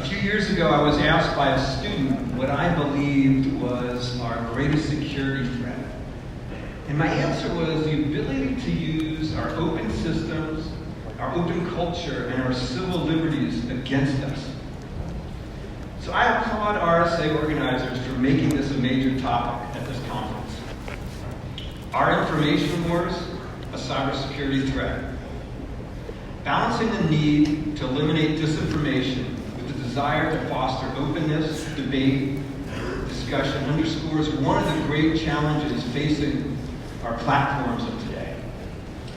A few years ago, I was asked by a student what I believed was our greatest security threat. And my answer was the ability to use our open systems, our open culture, and our civil liberties against us. So I applaud RSA organizers for making this a major topic at this conference. Are information wars a cybersecurity threat? Balancing the need to eliminate disinformation with the desire to foster openness, debate, discussion underscores one of the great challenges facing our platforms of today.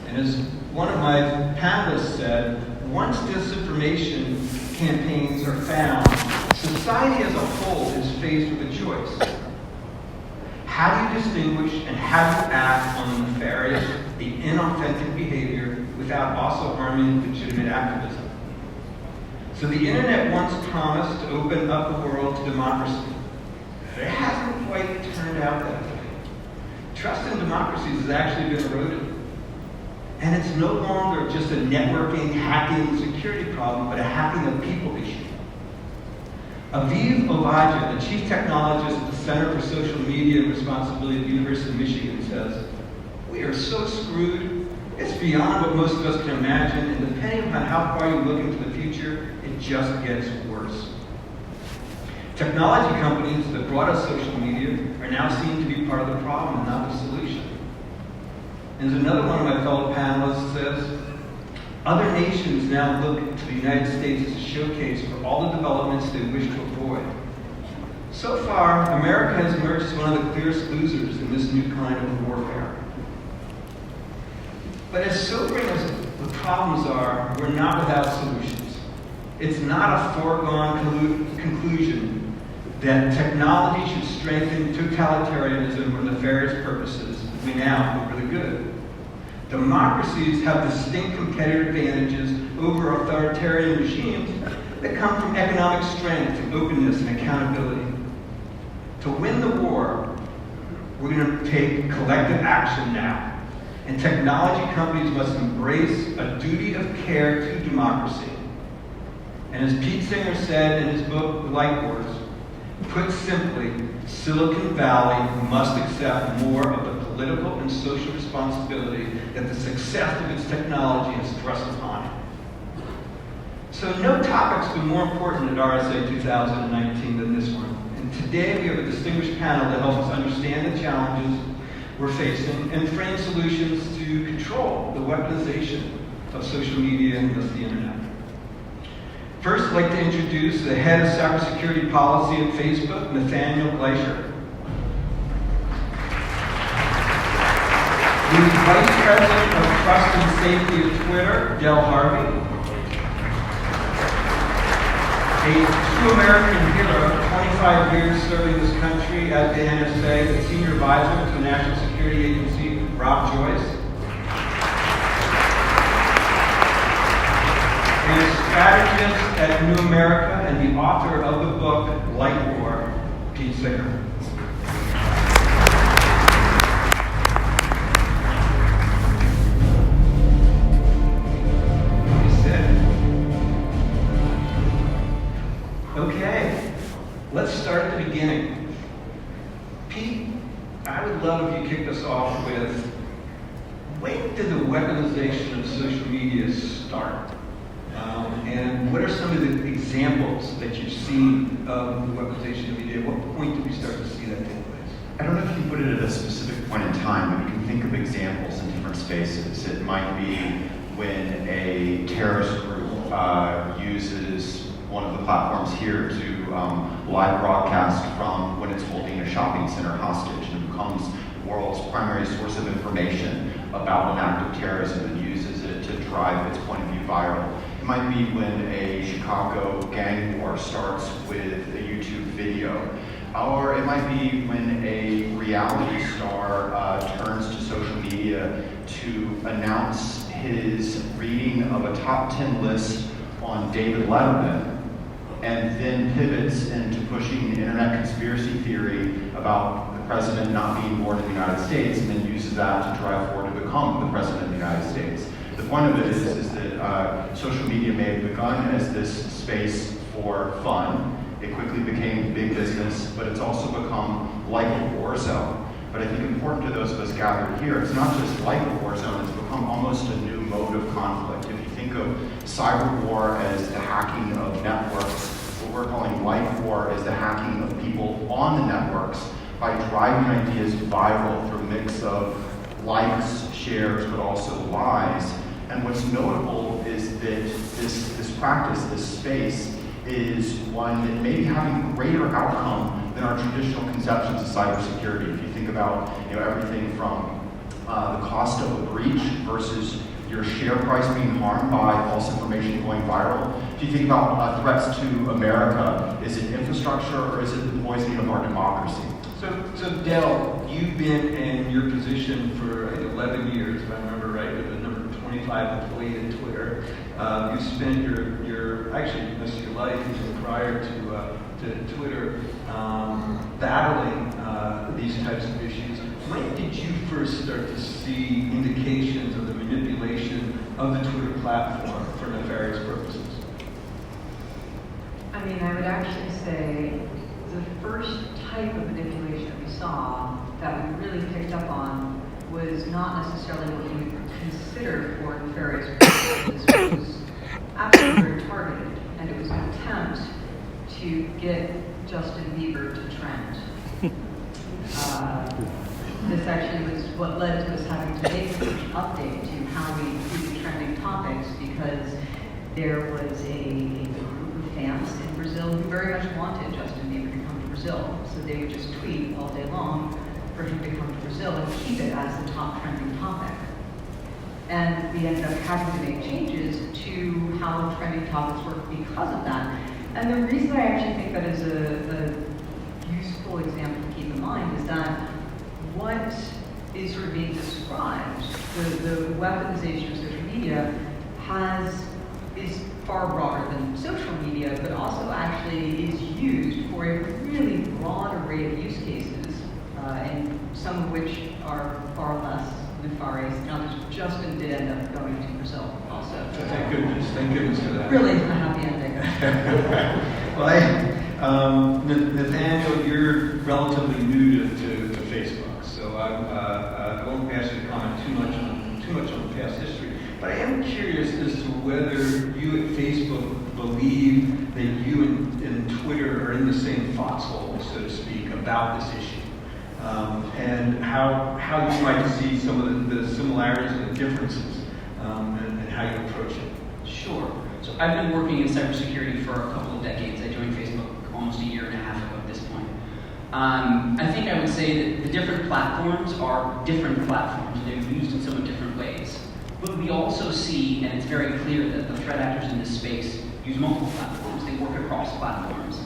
And as one of my panelists said, once disinformation campaigns are found, society as a whole is faced with a choice. How do you distinguish and how do you act on the nefarious, the inauthentic behavior without also harming legitimate activism? So the internet once promised to open up the world to democracy, but it hasn't quite turned out that way. Trust in democracies has actually been eroded. And it's no longer just a networking, hacking, security problem, but a hacking of people issue. Aviv Ovadia, the chief technologist at the Center for Social Media and Responsibility at the University of Michigan, says, "We are so screwed. It's beyond what most of us can imagine, and depending upon how far you look into the future, it just gets worse." Technology companies that brought us social media are now seen to be part of the problem and not the solution. And as another one of my fellow panelists says, other nations now look to the United States as a showcase for all the developments they wish to avoid. So far, America has emerged as one of the clearest losers in this new kind of warfare. But as sobering as the problems are, we're not without solutions. It's not a foregone conclusion that technology should strengthen totalitarianism or nefarious purposes we now over the good. Democracies have distinct competitive advantages over authoritarian regimes that come from economic strength and openness and accountability. To win the war, we're going to take collective action now. And technology companies must embrace a duty of care to democracy. And as Pete Singer said in his book, Light Wars, put simply, Silicon Valley must accept more of the political and social responsibility that the success of its technology has thrust upon it. So no topic's been more important at RSA 2019 than this one. And today we have a distinguished panel to help us understand the challenges we're facing and frame solutions to control the weaponization of social media and thus the internet. First, I'd like to introduce the head of cybersecurity policy at Facebook, Nathaniel Gleicher. The Vice President of Trust and Safety at Twitter, Del Harvey. A true American hero, 25 years serving this country at the NSA, the Senior Advisor to the National Security Agency, Rob Joyce. And a strategist at New America and the author of the book, Light War, Pete Singer. Okay, let's start at the beginning. Pete, I would love if you kicked us off with, when did the weaponization of social media start? And what are some of the examples that you've seen of the weaponization of media? At what point did we start to see that take place? I don't know if you can put it at a specific point in time, but you can think of examples in different spaces. It might be when a terrorist group uses one of the platforms here to live broadcast from when it's holding a shopping center hostage and becomes the world's primary source of information about an act of terrorism and uses it to drive its point of view viral. It might be when a Chicago gang war starts with a YouTube video. Or it might be when a reality star turns to social media to announce his reading of a top 10 list on David Letterman, and then pivots into pushing internet conspiracy theory about the president not being born in the United States, and then uses that to drive forward to become the president of the United States. The point of it is that social media may have begun as this space for fun. It quickly became big business, but it's also become like a war zone. But I think important to those of us gathered here, it's not just like a war zone, it's become almost a new mode of conflict. If you think of cyber war as the hacking of networks, what we're calling like war is the hacking of people on the networks by driving ideas viral through a mix of likes, shares, but also lies. And what's notable is that this practice, this space, is one that may be having greater outcome than our traditional conceptions of cybersecurity. If you think about everything from the cost of a breach versus your share price being harmed by false information going viral. If you think about threats to America, is it infrastructure or is it the poisoning of our democracy? So Del, you've been in your position for 11 years, if I remember right, with the number 25 employee at Twitter. You spent actually most of your life prior to Twitter battling these types of issues. When did you first start to see indications of the manipulation of the Twitter platform for nefarious purposes? I mean, I would actually say the first type of manipulation that we saw that we really picked up on was not necessarily what you would consider for nefarious purposes. It was absolutely very targeted, and it was an attempt to get Justin Bieber to trend. This actually was what led to us having to make an update to how we do trending topics, because there was a group of fans in Brazil who very much wanted Justin Bieber to come to Brazil. So they would just tweet all day long for him to come to Brazil and keep it as the top trending topic. And we ended up having to make changes to how trending topics work because of that. And the reason I actually think that is a useful example to keep in mind is that what is sort of being described, the weaponization of social media is far broader than social media, but also actually is used for a really broad array of use cases, and some of which are far less nefarious than others. Justin did end up going to Brazil also. Thank goodness for that. Really a happy ending. Well, Nathaniel, you're relatively new to Facebook, so I won't ask you to comment too much on the past history. But I am curious as to whether you at Facebook believe that you and Twitter are in the same foxhole, so to speak, about this issue, and how you might see some of the similarities and the differences, and how you approach it. Sure. So I've been working in cybersecurity for a couple of decades. I joined Facebook almost a year and a half ago at this point. I think I would say that the different platforms are different platforms. They're used in somewhat different ways. But we also see, and it's very clear, that the threat actors in this space use multiple platforms. They work across platforms.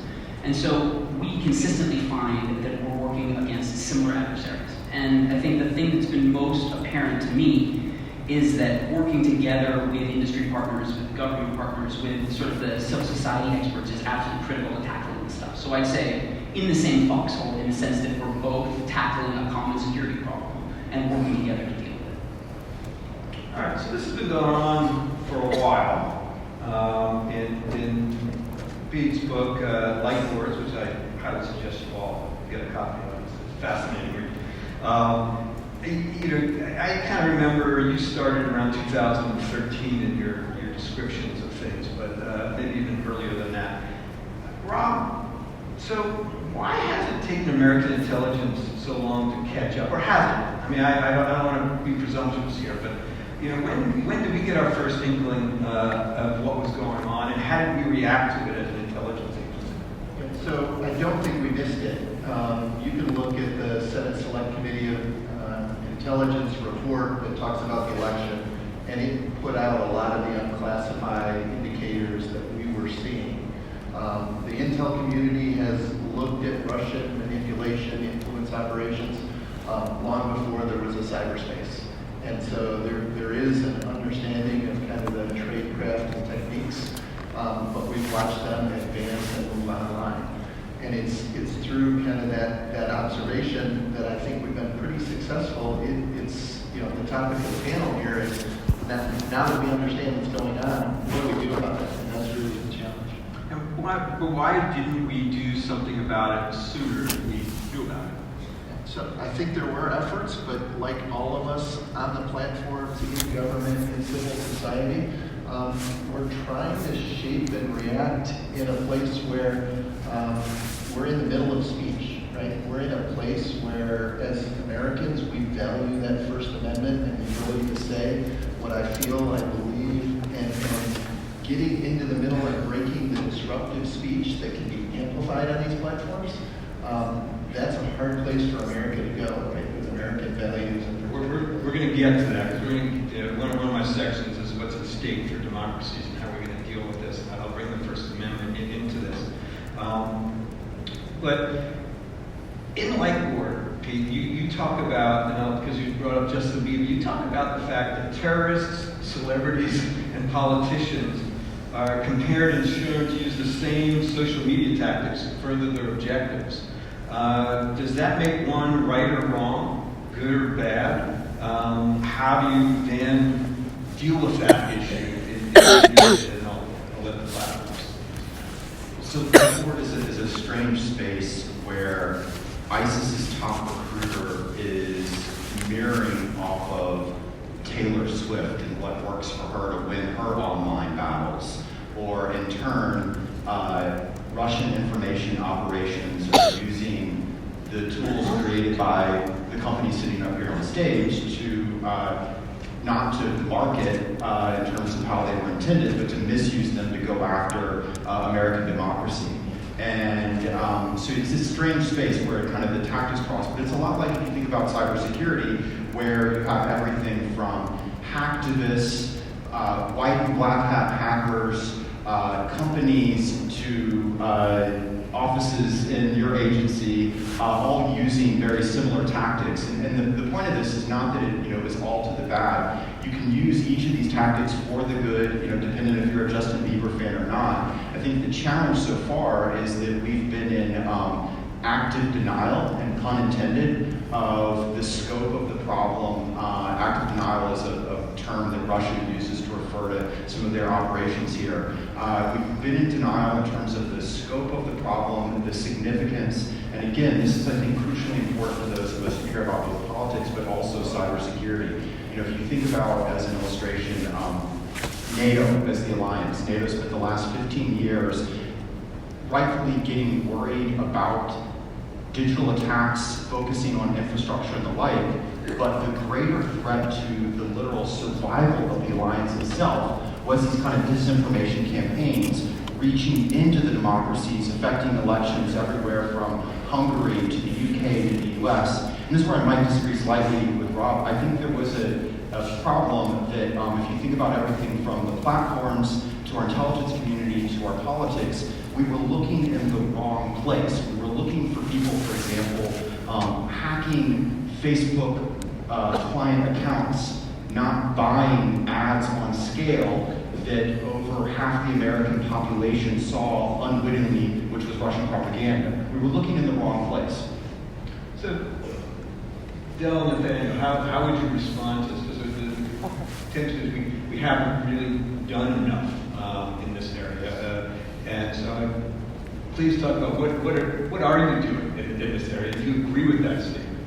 And so we consistently find that we're working against similar adversaries. And I think the thing that's been most apparent to me is that working together with industry partners, with government partners, with sort of the civil society experts is absolutely critical to tackling this stuff. So I'd say in the same foxhole, in the sense that we're both tackling a common security problem and working together to deal with it. All right, so this has been going on for a while. In Pete's book, Light Wars, which I highly suggest you all get a copy of. It's fascinating read. I kind of remember you started around 2013 in your descriptions of things, but maybe even earlier than that. Rob, so why has it taken American intelligence so long to catch up, or has it? I mean, I don't want to be presumptuous here, but when did we get our first inkling of what was going on, and how did we react to it as an intelligence agency? So I don't think we missed it. You can look at the Senate Select Committee of Intelligence report that talks about the election, and it put out a lot of the unclassified indicators that we were seeing. The intel community has looked at Russian manipulation, influence operations, long before there was a cyberspace. And so there is an understanding of kind of the tradecraft and techniques, but we've watched them advance and move online. And it's through kind of that observation that I think we've been pretty successful. It's the topic of the panel here is Now that we understand what's going on, what do we do about it? And that's really the challenge. But why didn't we do something about it sooner than we knew about it? So I think there were efforts, but like all of us on the platforms in government and civil society, we're trying to shape and react in a place where we're in the middle of speech, right? We're in a place where, as Americans, we value that First Amendment and the ability to say what I feel, I believe, and getting into the middle and breaking the disruptive speech that can be amplified on these platforms. That's a hard place for America to go, right? With American values. And We're going to get to that, because we're going to, one of my sections is what's at stake for democracies and how we're going to deal with this. And I'll bring the First Amendment into this. But in like order, Pete, you talk about, because you brought up Justin Bieber, you talk about the fact that terrorists, celebrities, and politicians are compared and shown to use the same social media tactics to further their objectives. Does that make one right or wrong, good or bad? How do you then deal with that issue in all the platforms? So Discord is a strange space where ISIS's top recruiter is mirroring off of Taylor Swift and what works for her to win her online battles. Or in turn, Russian information operations are using the tools created by the company sitting up here on stage to not to market in terms of how they were intended, but to misuse them to go after American democracy. And so it's this strange space where kind of the tactics cross, but it's a lot like if you think about cybersecurity, where you have everything from hacktivists, white and black hat hackers, companies to offices in your agency, all using very similar tactics. And the point of this is not that it is all to the bad. You can use each of these tactics for the good, depending if you're a Justin Bieber fan or not. I think the challenge so far is that we've been in active denial, and pun intended, of the scope of the problem. Active denial is a term that Russia uses to refer to some of their operations here. We've been in denial in terms of the scope of the problem, the significance, and again, this is, I think, crucially important for those of us who care about both politics, but also cybersecurity. If you think about, as an illustration, NATO as the alliance. NATO spent the last 15 years rightfully getting worried about digital attacks, focusing on infrastructure and the like, but the greater threat to the literal survival of the alliance itself was these kind of disinformation campaigns reaching into the democracies, affecting elections everywhere from Hungary to the UK to the US. And this is where I might disagree slightly with Rob. I think there was a problem that if you think about everything from the platforms to our intelligence community to our politics, we were looking in the wrong place. We were looking for people, for example, hacking Facebook client accounts, not buying ads on scale that over half the American population saw unwittingly, which was Russian propaganda. We were looking in the wrong place. So, Del and Nathaniel, how would you respond to this? Because the tension is we haven't really done enough in this area. And so please talk about what are you doing in this area? Do you agree with that statement?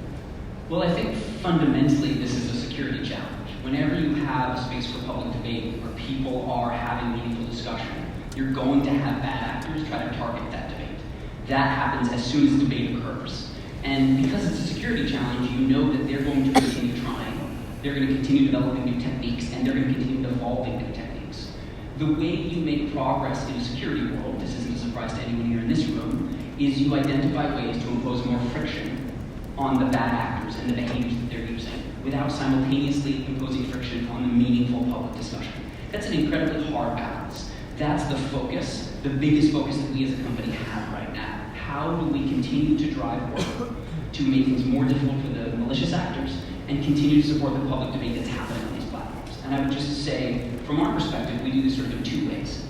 Well, I think fundamentally this is a security challenge. Whenever you have a space for public debate where people are having meaningful discussion, you're going to have bad actors try to target that debate. That happens as soon as debate occurs. And because it's a security challenge, you know that they're going to continue trying, they're going to continue developing new techniques, and they're going to continue evolving new techniques. The way you make progress in a security world, this isn't a surprise to anyone here in this room, is you identify ways to impose more friction on the bad actors and the behaviors that they're using, without simultaneously imposing friction on the meaningful public discussion. That's an incredibly hard balance. That's the focus, the biggest focus that we as a company have right now. How do we continue to drive work to make things more difficult for the malicious actors and continue to support the public debate that's happening on these platforms? And I would just say, from our perspective, we do this sort of in two ways.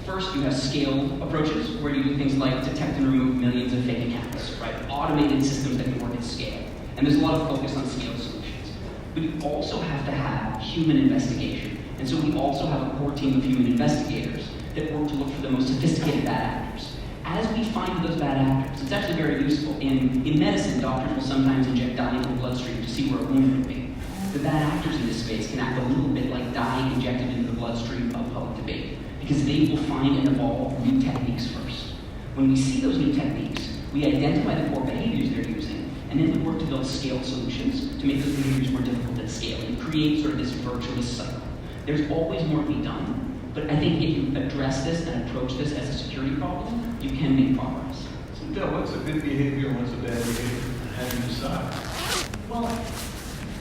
First, you have scaled approaches where you do things like detect and remove millions of fake accounts, right? Automated systems that can work at scale. And there's a lot of focus on scaled solutions. But you also have to have human investigation. And so we also have a core team of human investigators that work to look for the most sophisticated bad actors. As we find those bad actors, it's actually very useful. In medicine, doctors will sometimes inject dye into the bloodstream to see where a wound would be. The bad actors in this space can act a little bit like dye injected into the bloodstream of public debate, because they will find and evolve new techniques first. When we see those new techniques, we identify the core behaviors they're using, and then we work to build scaled solutions to make those behaviors more difficult at scale and create sort of this virtuous cycle. There's always more to be done, but I think if you address this and approach this as a security problem, you can make progress. So Del, what's a good behavior and what's a bad behavior? How do you decide? Well,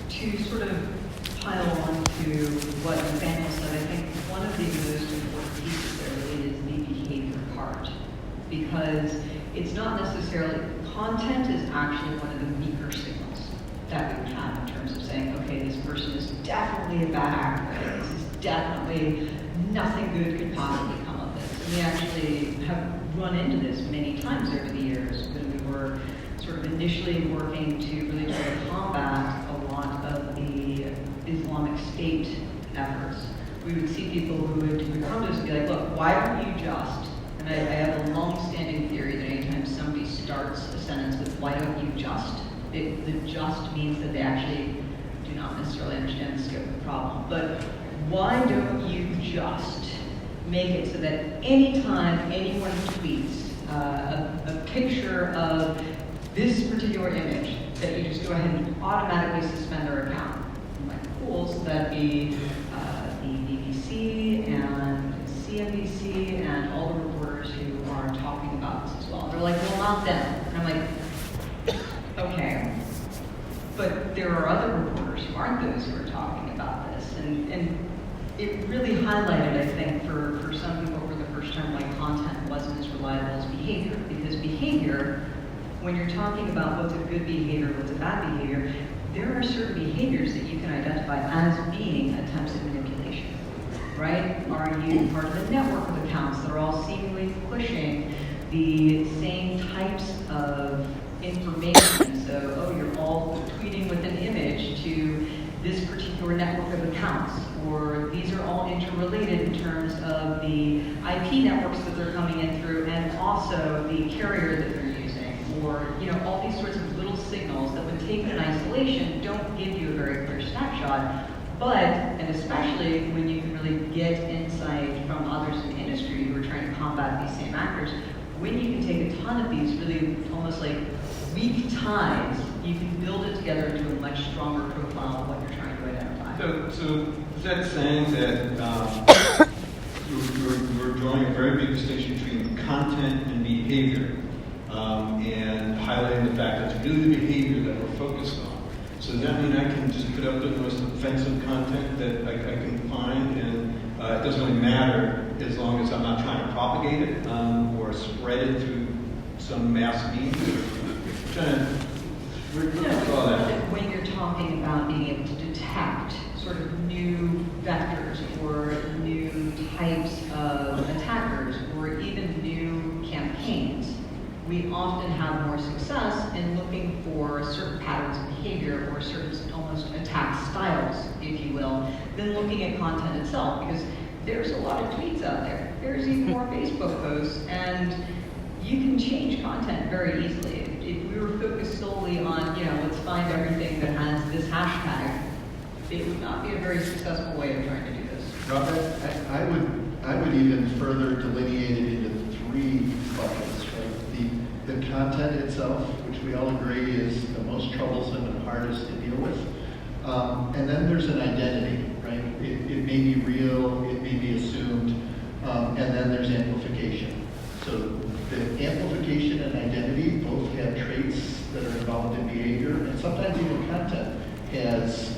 to sort of pile on to what Nathaniel said, I think one of the most important pieces there is the behavior part. Because it's not necessarily, content is actually one of the weaker signals that we would have in terms of saying, okay, this person is definitely a bad actor. This is definitely nothing good could possibly come of this. And we actually have run into this many times over the years when we were sort of initially working to really try to combat a lot of the Islamic State efforts. We would see people who would come to us and be like, look, why don't you just, and I have a long-standing theory that anytime somebody starts a sentence with, why don't you just, the just means that they actually do not necessarily understand the scope of the problem. But why don't you just make it so that anytime anyone tweets a picture of this particular image, that you just go ahead and automatically suspend their account? I'm like, cool, so that'd be the BBC and CNBC and all the reporters who are talking about this as well. They're like, well, not them. And I'm like, okay. But there are other reporters who aren't those who are talking about this. And it really highlighted, I think, for some people for the first time, why content wasn't as reliable as behavior. Because behavior, when you're talking about what's a good behavior, what's a bad behavior, there are certain behaviors that you can identify as being attempts at manipulation, right? Are you part of a network of accounts that are all seemingly pushing the same types of information? So, oh, you're all tweeting with an image to this particular network of accounts, or these are all interrelated in terms of the IP networks that they're coming in through, and also the carrier that they're using, or all these sorts of little signals that when taken in isolation don't give you a very clear snapshot, but, and especially when you can really get insight from others in the industry who are trying to combat these same actors, when you can take a ton of these really almost like weak ties, you can build it together into a much stronger profile of what you're trying to identify. So is that saying that you're drawing a very big distinction between content and behavior, and highlighting the fact that it's really the behavior that we're focused on? So does that mean I can just put up the most offensive content that I can find, and it doesn't really matter as long as I'm not trying to propagate it or spread it through some mass media? When you're talking about being able to detect sort of new vectors or new types of attackers or even new campaigns, we often have more success in looking for certain patterns of behavior or certain almost attack styles, if you will, than looking at content itself, because there's a lot of tweets out there. There's even more Facebook posts, and you can change content very easily. If we were focused solely on, let's find everything that has this hashtag, it would not be a very successful way of trying to do this. Robert, I would even further delineate it into three buckets, right? The content itself, which we all agree is the most troublesome and hardest to deal with. And then there's an identity, right? It may be real, it may be assumed, and then there's amplification. So the amplification and identity both have traits that are involved in behavior, and sometimes even content has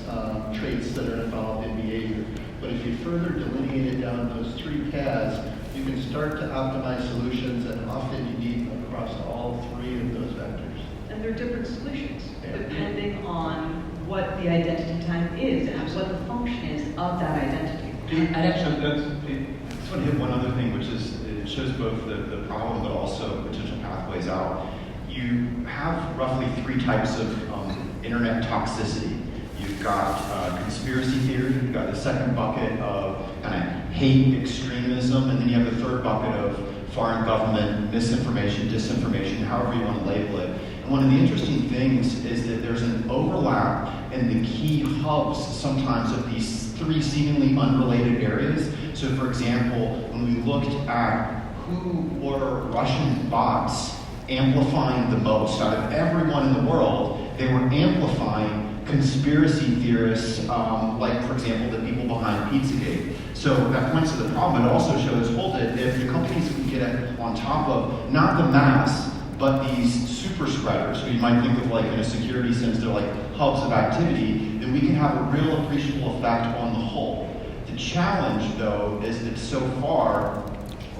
traits that are involved in behavior. But if you further delineate it down those three paths, you can start to optimize solutions, and often you need across all three of those vectors. And they're different solutions, depending on what the identity type is and what the function is of that identity. I just want to hit one other thing, which is it shows both the problem but also potential pathways out. You have roughly three types of internet toxicity. You've got conspiracy theory. You've got the second bucket of kind of hate extremism, and then you have the third bucket of foreign government misinformation, disinformation, however you want to label it. And one of the interesting things is that there's an overlap in the key hubs sometimes of these three seemingly unrelated areas. So for example, when we looked at who were Russian bots amplifying the most out of everyone in the world, they were amplifying conspiracy theorists, like for example, the people behind Pizzagate. So that points to the problem. It also shows, hold it, if the companies can get on top of not the mass, but these super spreaders, who you might think of like in a security sense, they're like hubs of activity, then we can have a real appreciable effect on the whole. The challenge, though, is that so far,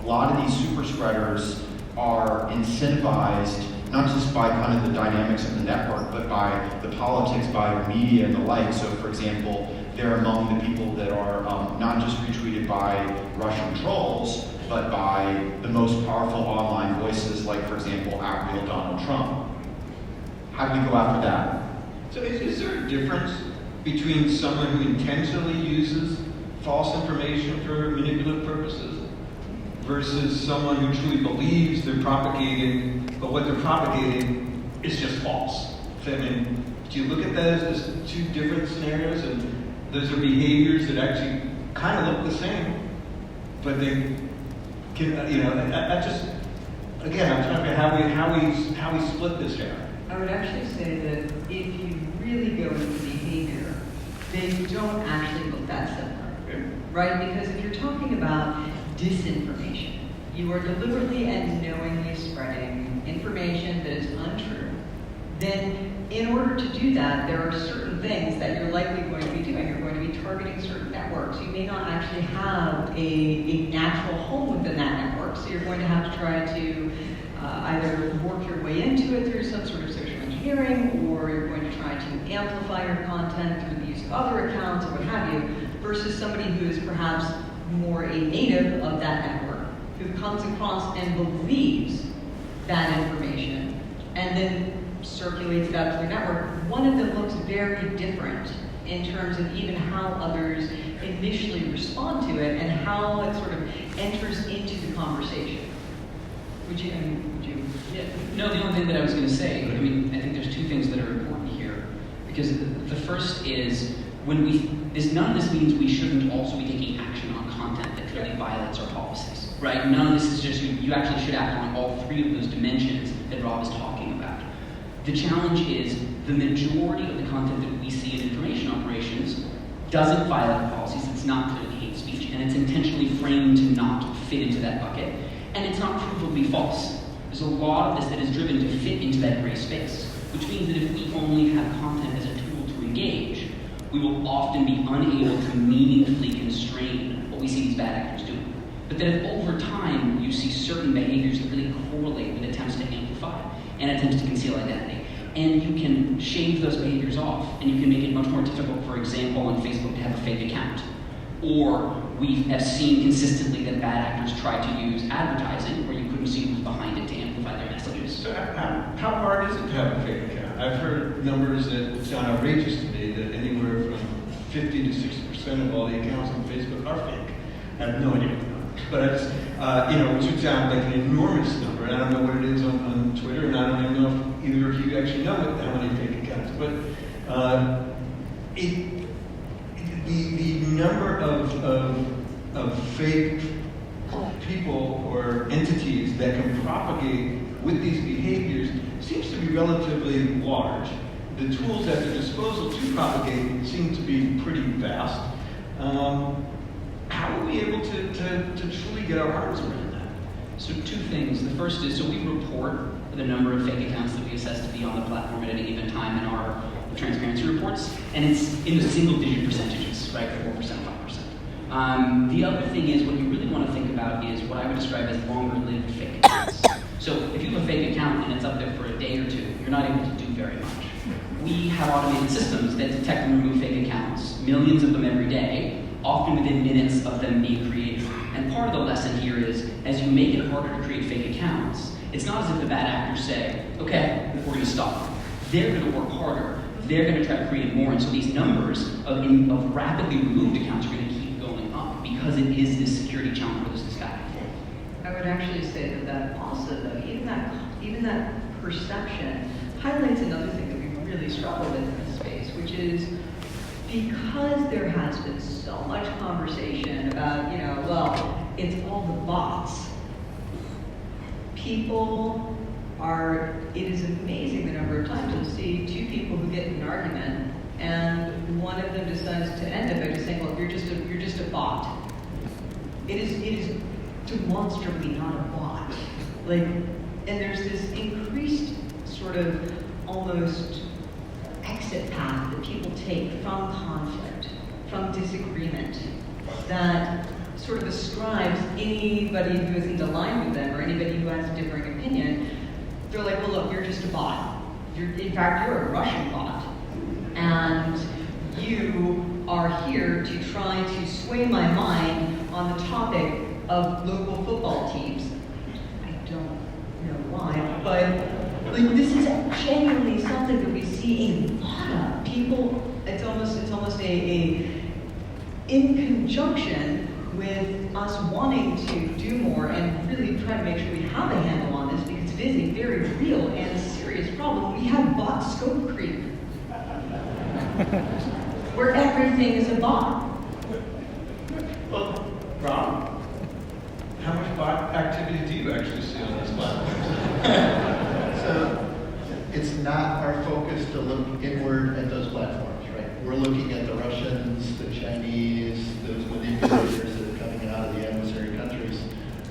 a lot of these super spreaders are incentivized not just by kind of the dynamics of the network, but by the politics, by media and the like. So for example, they're among the people that are not just retweeted by Russian trolls, but by the most powerful online voices, like for example, @real Donald Trump. How do we go after that? So is there a difference between someone who intentionally uses false information for manipulative purposes versus someone who truly believes they're propagating, but what they're propagating is just false? So, I mean, do you look at those as two different scenarios, and those are behaviors that actually kind of look the same, but they can, I just, again, I'm trying to figure how we split this down. I would actually say that if you really go into behavior, they don't actually look that similar, right? Because if you're talking about disinformation, you are deliberately and knowingly spreading information that is untrue, then in order to do that, there are certain things that you're likely going to be doing. You're going to be targeting certain networks. You may not actually have a natural home within that network, so you're going to have to try to either work your way into it through some sort of social engineering, or you're going to try to amplify your content through the use of other accounts or what have you, versus somebody who is perhaps more a native of that network, who comes across and believes that information, and then circulates it out to their network. One of them looks very different in terms of even how others initially respond to it and how it sort of enters into the conversation. Would you? Yeah. No, the only thing that I was going to say, I think there's two things that are important here. Because the first is, none of this means we shouldn't also be taking action on content that clearly violates our policies, right? None of this is just, you actually should act on all three of those dimensions that Rob is talking about. The challenge is the majority of the content that we see in information operations doesn't violate the policies, it's not clearly hate speech, and it's intentionally framed to not fit into that bucket, and it's not provably false. There's a lot of this that is driven to fit into that gray space, which means that if we only have content as a tool to engage, we will often be unable to meaningfully constrain what we see these bad actors doing. But then if over time you see certain behaviors that really correlate with attempts to amplify and attempts to conceal identity, and you can shave those behaviors off, and you can make it much more difficult, for example, on Facebook to have a fake account. Or we have seen consistently that bad actors try to use advertising, where you couldn't see who's behind it, to amplify their messages. So how hard is it to have a fake account? I've heard numbers that sound outrageous to me, that anywhere from 50 to 60% of all the accounts on Facebook are fake. I have no idea what they are. But I just, which would sound like an enormous number. And I don't know what it is on Twitter, and I don't even know if either of you actually know how many fake accounts. But the number of fake people or entities that can propagate with these behaviors seems to be relatively large. The tools at their disposal to propagate seem to be pretty vast. How are we able to truly get our arms around that? So two things. The first is, so we report the number of fake accounts that we assess to be on the platform at any given time in our transparency reports, and it's in the single-digit percentages, right, 4%, 5%. The other thing is, what you really want to think about is what I would describe as longer-lived fake accounts. So if you have a fake account and it's up there for a day or two, you're not able to do very much. We have automated systems that detect and remove fake accounts, millions of them every day, often within minutes of them being created. And part of the lesson here is, as you make it harder to create fake accounts, it's not as if the bad actors say, okay, we're going to stop. They're going to work harder. they're going to try to create more. And so these numbers of rapidly removed accounts are going to keep going up because it is this security challenge where there's this back and forth. I would actually say that also, though, even that perception highlights another thing that we really struggle with in this space, which is because there has been so much conversation about, well, it's all the bots. It is amazing the number of times you'll see two people who get in an argument and one of them decides to end it by just saying, well, you're just a bot. It is demonstrably not a bot. And there's this increased sort of almost exit path that people take from conflict, from disagreement, that sort of ascribes anybody who isn't aligned with them or anybody who has a differing opinion. They're like, well, look, you're just a bot. In fact, you're a Russian bot. And you are here to try to sway my mind on the topic of local football teams. I don't know why, but this is genuinely something that we see a lot of. People, it's almost a in conjunction with us wanting to do more and really try to make sure we have a handle on this, because it is a very real and serious problem. We have bot scope creep, where everything is a bot. Well, Rob, how much bot activity do you actually see on these platforms? So it's not our focus to look inward at those platforms, right? We're looking at the Russians, the Chinese, those manipulators that are coming out of the adversary countries.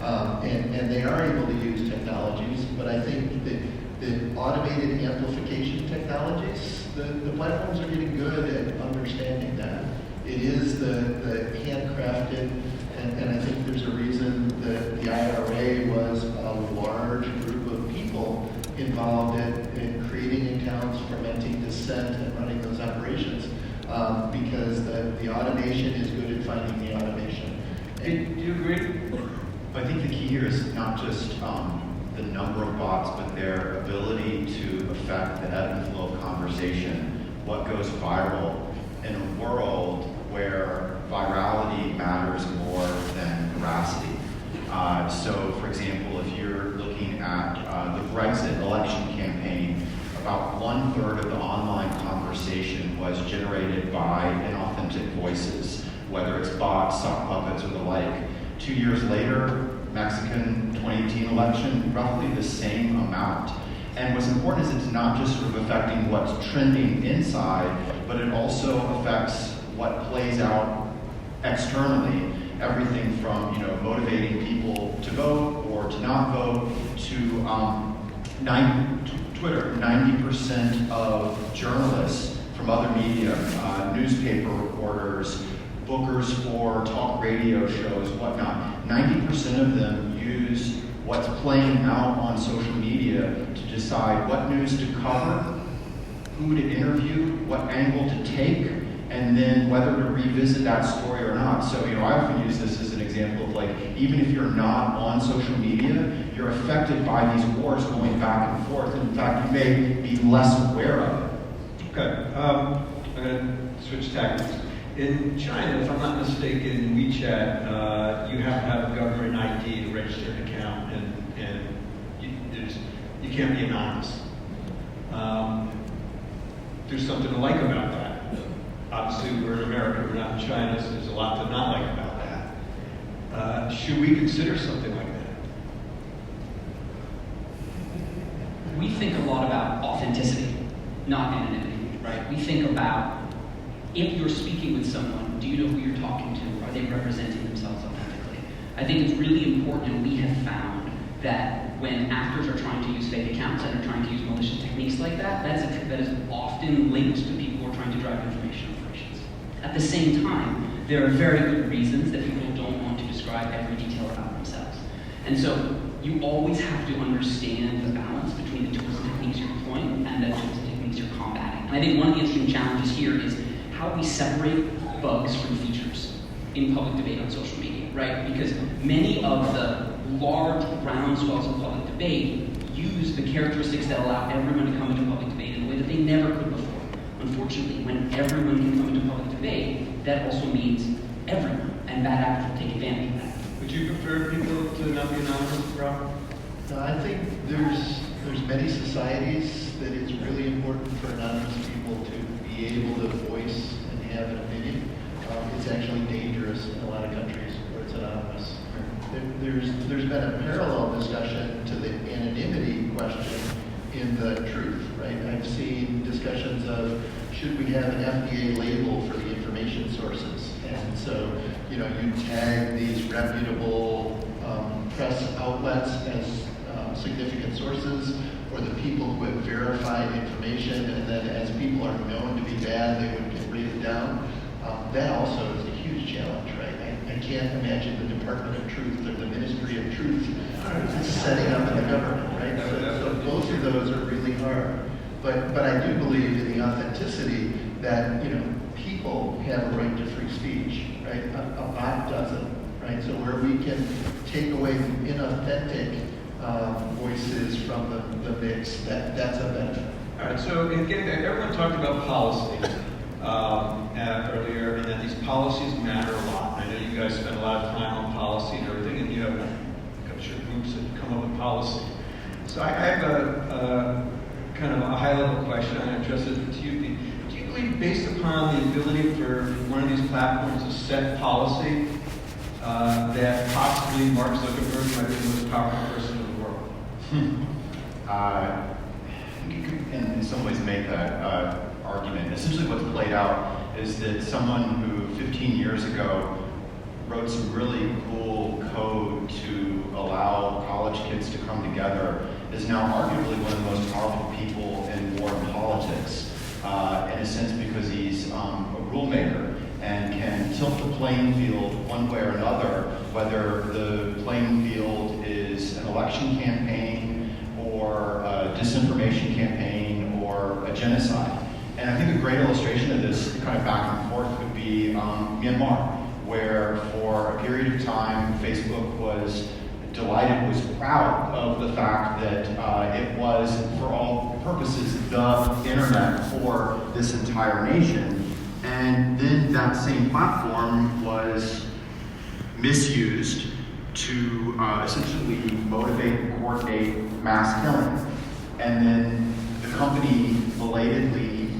And they are able to use technologies, but I think that the automated amplification technologies, the platforms are getting good at understanding that. It is the handcrafted, and I think there's a reason that the IRA was a large group of people involved in creating accounts, fermenting dissent, and running those operations, because the automation is good at finding the automation. Do you agree? I think the key here is not just the number of bots, but their ability to affect the ebb and flow of conversation, what goes viral in a world where virality matters more than veracity. So, for example, if you're looking at the Brexit election campaign, about 1/3 of the online conversation was generated by inauthentic voices, whether it's bots, sock puppets, or the like. 2 years later, Mexican 2018 election, roughly the same amount. And what's important is it's not just sort of affecting what's trending inside, but it also affects what plays out externally. Everything from motivating people to vote or to not vote to Twitter. 90% of journalists from other media, newspaper reporters, bookers for talk radio shows, whatnot, 90% of them use what's playing out on social media to decide what news to cover, who to interview, what angle to take, and then whether to revisit that story or not. So, I often use this as an example of even if you're not on social media, you're affected by these wars going back and forth. In fact, you may be less aware of it. Okay, I'm going to switch tactics. In China, if I'm not mistaken, WeChat, you have to have a government ID to register an account, and you can't be anonymous. There's something to like about that. Obviously, we're in America, we're not in China, so there's a lot to not like about that. Should we consider something like that? We think a lot about authenticity, not anonymity, right? We think about, if you're speaking with someone, do you know who you're talking to? Are they representing themselves authentically? I think it's really important, and we have found that when actors are trying to use fake accounts and are trying to use malicious techniques like that, that is often linked to people who are trying to drive information operations. At the same time, there are very good reasons that people don't want to describe every detail about themselves. And so you always have to understand the balance between the tools and techniques you're deploying and the tools and techniques you're combating. And I think one of the interesting challenges here is how we separate bugs from features in public debate on social media, right? Because many of the large groundswells of public debate use the characteristics that allow everyone to come into public debate in a way that they never could before. Unfortunately, when everyone can come into public debate, that also means everyone, and bad actors will take advantage of that. Would you prefer people to not be anonymous, Rob? No, I think there's many societies that it's really important for anonymous people to be able to voice and have an opinion. It's actually dangerous in a lot of countries where it's anonymous. There's been a parallel discussion to the anonymity question in the truth, right? I've seen discussions of should we have an FDA label for the information sources? And so, you tag these reputable press outlets as significant sources, or the people who have verified information, and then as people are known to be bad, they would get rated down. That also is a huge challenge, right? I can't imagine the Department of Truth or the Ministry of Truth setting up in the government, right? So both of those are really hard. But I do believe in the authenticity that, people have a right to free speech, right? A bot doesn't, right? So where we can take away the inauthentic voices from the mix, that's a benefit. All right, so everyone talked about policy earlier, and that these policies matter a lot. I know you guys spend a lot of time on policy and everything, and you have groups that come up with policy. So I have a kind of a high-level question I'm interested to you. Do you believe, based upon the ability for one of these platforms to set policy, that possibly Mark Zuckerberg might be the most powerful person in the world? I think you could, in some ways, make that argument. Essentially, what's played out is that someone who 15 years ago wrote some really cool code to allow college kids to come together is now arguably one of the most powerful people in foreign politics, in a sense because he's a rulemaker and can tilt the playing field one way or another, whether the playing field is an election campaign or a disinformation campaign or a genocide. And I think a great illustration of this kind of back and forth would be Myanmar, where for a period of time, Facebook was delighted, was proud of the fact that it was, for all purposes, the internet for this entire nation. And then that same platform was misused to essentially motivate and coordinate mass killing. And then the company belatedly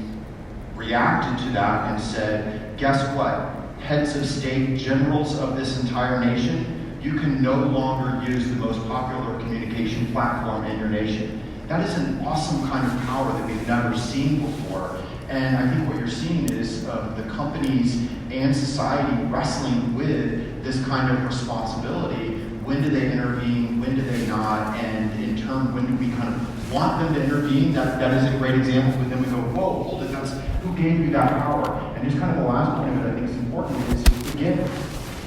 reacted to that and said, guess what? Heads of state, generals of this entire nation, you can no longer use the most popular communication platform in your nation. That is an awesome kind of power that we've never seen before. And I think what you're seeing is the companies and society wrestling with this kind of responsibility. When do they intervene? When do they not? And in turn, when do we kind of want them to intervene? That is a great example. But then we go, whoa, hold it, who gave you that power? And just kind of the last point of it I think is important is, again,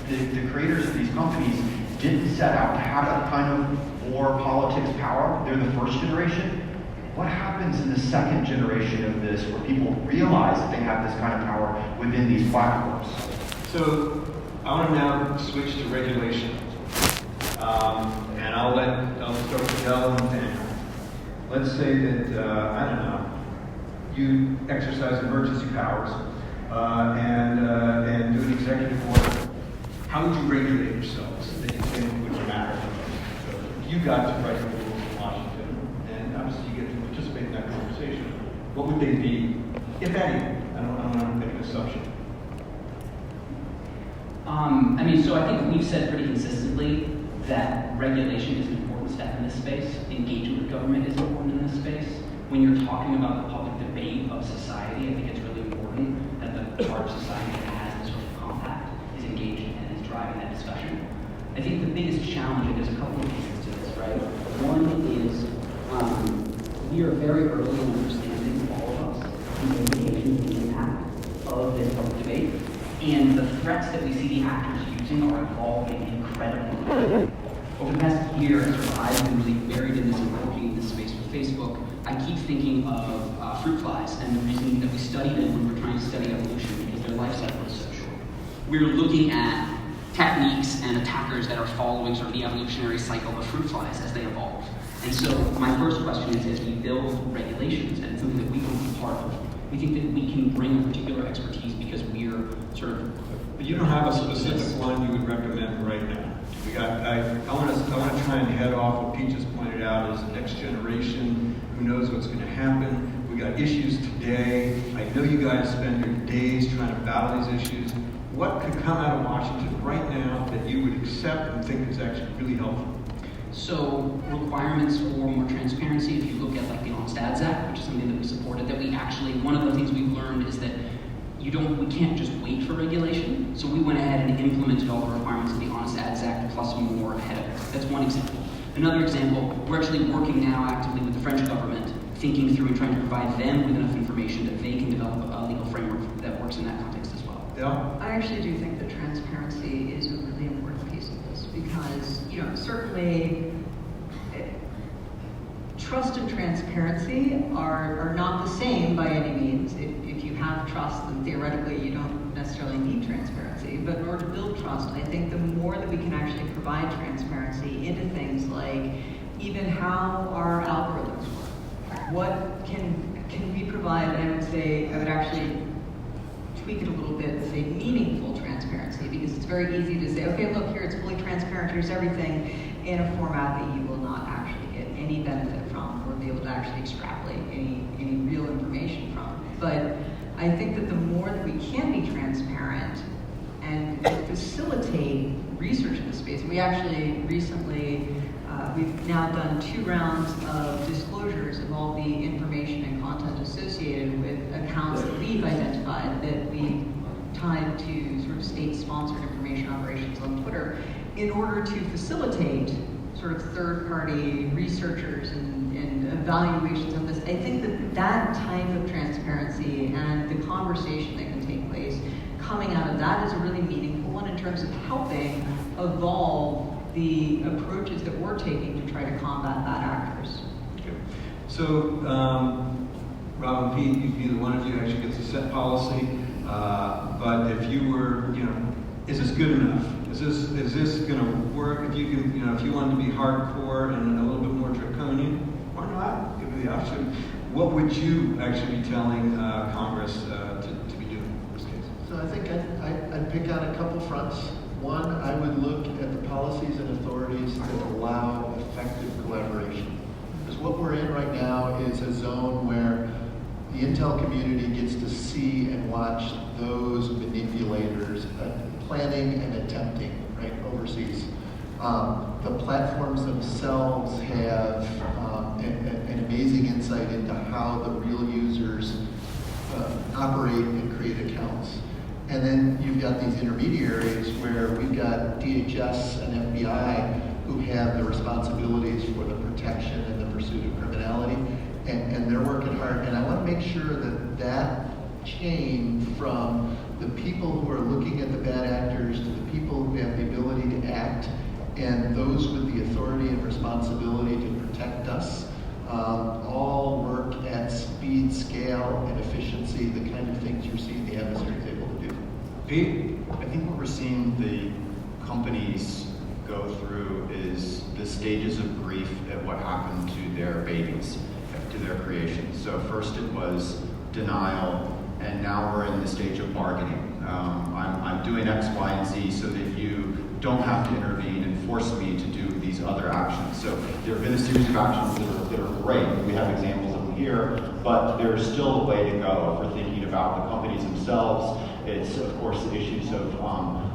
the creators of these companies didn't set out to have that kind of war politics power. They're the first generation. What happens in the second generation of this where people realize that they have this kind of power within these platforms? So I want to now switch to regulation. And I'll start with Del and Daniel. Let's say that, I don't know, you exercise emergency powers and do an executive order. How would you regulate yourselves that you think would matter? So if you got to write the rules in Washington, and obviously you get to participate in that conversation, what would they be, if any? I don't want to make an assumption. So I think we've said pretty consistently that regulation is an important step in this space. Engagement with government is important in this space. When you're talking about the public debate of society, I think it's really important that the part of society that has this sort of compact is engaged and is driving that discussion. I think the biggest challenge, and there's a couple of pieces to this, right? One is we are very early in understanding, all of us, the implications and the impact of this public debate. And the threats that we see the actors using are evolving incredibly. Over the past year, as I've been really buried in this and working in this space with Facebook, I keep thinking of fruit flies and the reason that we study them when we're trying to study evolution, because their life cycle is so short. We're looking at techniques and attackers that are following sort of the evolutionary cycle of fruit flies as they evolve. And so my first question is, as we build regulations, and it's something that we can be part of, We think that we can bring a particular expertise because we're sort of. But you don't have a specific one you would recommend right now. I want to try and head off what Pete just pointed out is the next generation. Who knows what's going to happen? We got issues today. I know you guys spend your days trying to battle these issues. What could come out of Washington right now that you would accept and think is actually really helpful? So requirements for more transparency, if you look at like the Honest Ads Act, which is something that we supported, that we actually, one of the things we've learned is that we can't just wait for regulation. So we went ahead and implemented all the requirements of the Honest Ads Act plus more ahead of it. That's one example. Another example, we're actually working now actively with the French government, thinking through and trying to provide them with enough information that they can develop a legal framework that works in that context as well. Yeah. I actually do think that transparency is a really important piece of this because, certainly trust and transparency are not the same by any means. If you have trust, then theoretically you don't necessarily need transparency. But in order to build trust, I think the more that we can actually provide transparency into things like even how our algorithms work, what can we provide, and I would say, I would actually tweak it a little bit and say meaningful transparency, because it's very easy to say, okay, look here, it's fully transparent, here's everything, in a format that you will not actually get any benefit from or be able to actually extrapolate any real information from. But I think that the more that we can be transparent and facilitate research in the space, we actually recently, we've now done 2 rounds of disclosures of all the information and content associated with accounts that we've identified that we tied to sort of state-sponsored information operations on Twitter in order to facilitate sort of third-party researchers and evaluations of this. I think that type of transparency and the conversation that can take place coming out of that is a really meaningful one in terms of helping evolve the approaches that we're taking to try to combat bad actors. Okay. So, Rob and Pete, either one of you actually gets to set policy, but if you were, is this good enough? Is this going to work? If you can, if you wanted to be hardcore and a little bit more draconian, why not? Give me the option. What would you actually be telling Congress to be doing in this case? So I think I'd pick out a couple fronts. One, I would look at the policies and authorities that allow effective collaboration. Because what we're in right now is a zone where the intel community gets to see and watch those manipulators planning and attempting, right, overseas. The platforms themselves have an amazing insight into how the real users operate and create accounts. And then you've got these intermediaries where we've got DHS and FBI who have the responsibilities for the protection and the pursuit of criminality, and they're working hard. And I want to make sure that chain from the people who are looking at the bad actors to the people who have the ability to act and those with the authority and responsibility to protect us all work at speed, scale, and efficiency, the kind of things you're seeing the adversaries able to do. Pete? I think what we're seeing the companies go through is the stages of grief at what happened to their babies, to their creation. So first it was denial, and now we're in the stage of bargaining. I'm doing X, Y, and Z so that you don't have to intervene and force me to do these other actions. So there have been a series of actions that are great. We have examples of them here, but there's still a way to go if we're thinking about the companies themselves. It's, of course, the issues of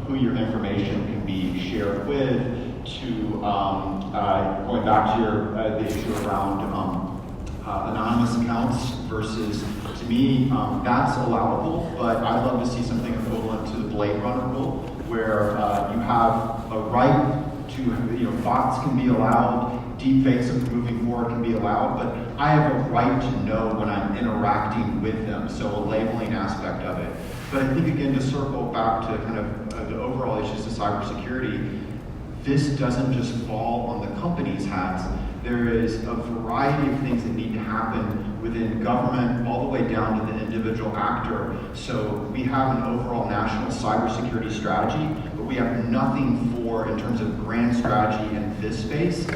who your information can be shared with, to going back to the issue around anonymous accounts versus, to me, that's allowable, but I'd love to see something equivalent to the Blade Runner rule, where you have a right to, bots can be allowed, deepfakes moving forward can be allowed, but I have a right to know when I'm interacting with them, so a labeling aspect of it. But I think, again, to circle back to kind of the overall issues of cybersecurity, this doesn't just fall on the company's hats. There is a variety of things that need to happen within government, all the way down to the individual actor. So we have an overall national cybersecurity strategy, but we have nothing in terms of grand strategy in this space.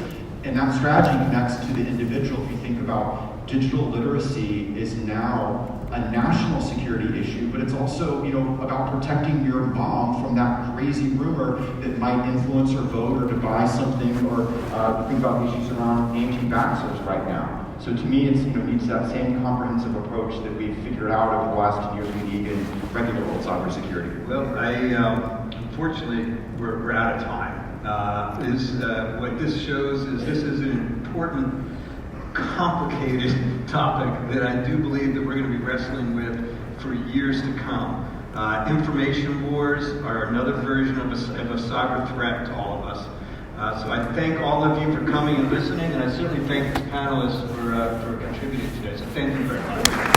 And that strategy connects to the individual. If you think about digital literacy is now a national security issue, but it's also, about protecting your mom from that crazy rumor that might influence her vote or to buy something, or think about the issues around anti-vaxxers right now. So to me, it's needs that same comprehensive approach that we've figured out over the last 10 years we need in regular world cybersecurity. Well, unfortunately, we're out of time. What this shows is this is an important, complicated topic that I do believe that we're going to be wrestling with for years to come. Information wars are another version of a cyber threat to all of us. So I thank all of you for coming and listening, and I certainly thank the panelists for contributing today. So thank you very much.